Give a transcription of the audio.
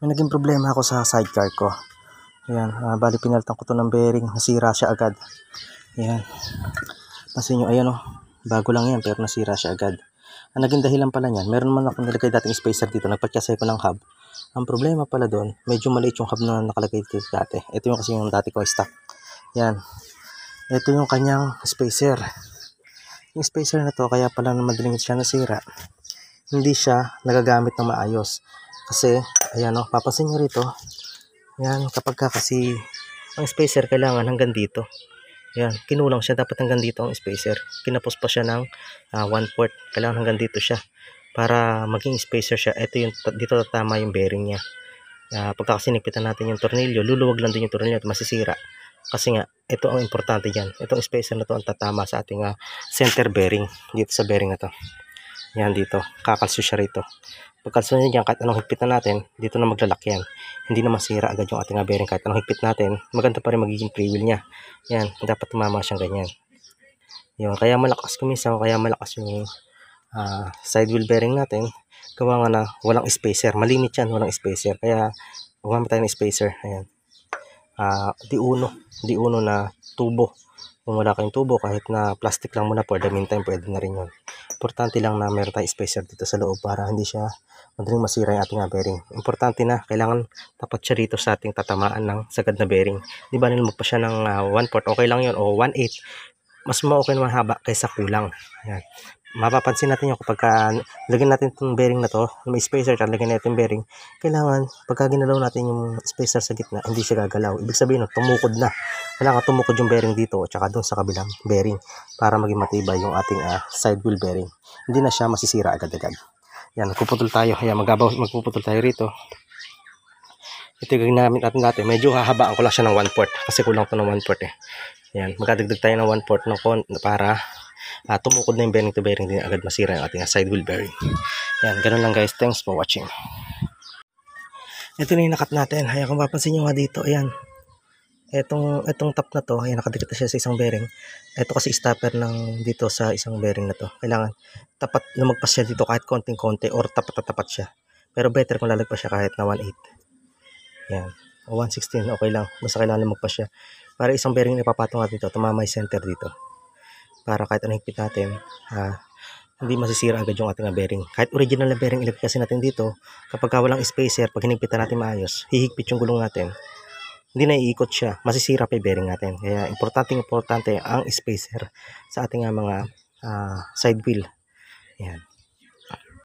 May naging problema ako sa sidecar ko. Ayan, bali pinalitan ko to ng bearing, nasira siya agad. Ayan. Pansin nyo, ayan bago lang yan pero nasira siya agad. Ang naging dahilan pala niyan, meron naman ako nilagay dating spacer dito, nagpatyasay ko ng hub. Ang problema pala doon, medyo maliit yung hub na nakalagay dito dati. Ito yung kasi yung dati ko stock. Yan. Ito yung kanyang spacer. Yung spacer na to, kaya pala madaling siya nasira. Hindi siya nagagamit ng maayos. Kasi, ayan papasin nyo rito. Yan, kapag kasi ang spacer kailangan hanggang dito. Yan, kinulang siya, dapat hanggang dito ang spacer. Kinapos pa siya ng 1/4. Kailangan hanggang dito siya para maging spacer siya. Ito yung dito tatama yung bearing niya. Pagka kasi nigpitan natin yung tornilyo, luluwag lang din yung tornilyo at masisira. Kasi nga, ito ang importante diyan. Itong spacer na to ang tatama sa ating center bearing dito sa bearing na to. Yan dito, kakalso siya rito. Pagkalso niya dyan, kahit anong higpitan natin, dito na maglalak yan. Hindi na masira agad yung ating bearing. Kahit anong higpit natin, maganda pa rin magiging freewheel niya. Yan, dapat tumama siyang ganyan. Yun, kaya malakas kuminsan, kaya malakas yung side wheel bearing natin. Gawa nga na walang spacer. Malimit yan, walang spacer. Kaya, gumamit tayo ng spacer. Ayan. Di uno na tubo. Kung wala kayong tubo, kahit na plastic lang muna for the meantime, pwede na rin yun. Importante lang na meron tayong spacer dito sa loob para hindi siya madaling masira yung ating bearing. Importante na, kailangan tapat siya rito sa ating tatamaan ng sagad na bearing. Di ba nilumag pa siya ng 1/4, okay lang yun, o 1/8. Mas okay naman haba kaysa kulang. Ayan. Mapapansin natin yung kapag lagyan natin itong bearing na to, may spacer, lagyan natin bearing, kailangan pagka ginalaw natin yung spacer sa gitna, hindi siya gagalaw. Ibig sabihin, tumukod na. Kailangan tumukod yung bearing dito at saka doon sa kabilang bearing para maging matibay yung ating side wheel bearing. Hindi na siya masisira agad-agad. Yan, magpuputol tayo. Ayan, magpuputol tayo rito. Ito yung ginamit natin dati. Medyo hahabaan ko lang siya ng 1/4 kasi kulang to ng 1/4 eh. Yan, magdadagdag tayo ng 1/4 para tumukod na yung bearing to bearing din agad masira yung ating side wheel bearing. Yan, ganun lang guys. Thanks for watching. Ito na yung nakat natin. Ayan, kung papansin nyo nga dito, ayan. Itong top na to, ayan, nakadikit na siya sa isang bearing. Ito kasi stopper ng dito sa isang bearing na to. Kailangan tapat lumagpas siya dito kahit konting-konti or tapat na tapat siya. Pero better kung lalagpas siya kahit na 1/8. Yan. O 1/16, okay lang. Basta kailangan lumagpas siya. Para isang bearing na ipapatong natin dito, tumama yung center dito. Para kahit anong higpit natin, hindi masisira agad yung ating bearing. Kahit original na bearing ilagay kasi natin dito, kapag walang spacer, pag hinigpitan natin maayos, hihigpit yung gulong natin, hindi na iikot siya, masisira pa yung bearing natin. Kaya importante ang spacer sa ating mga side wheel. Yan.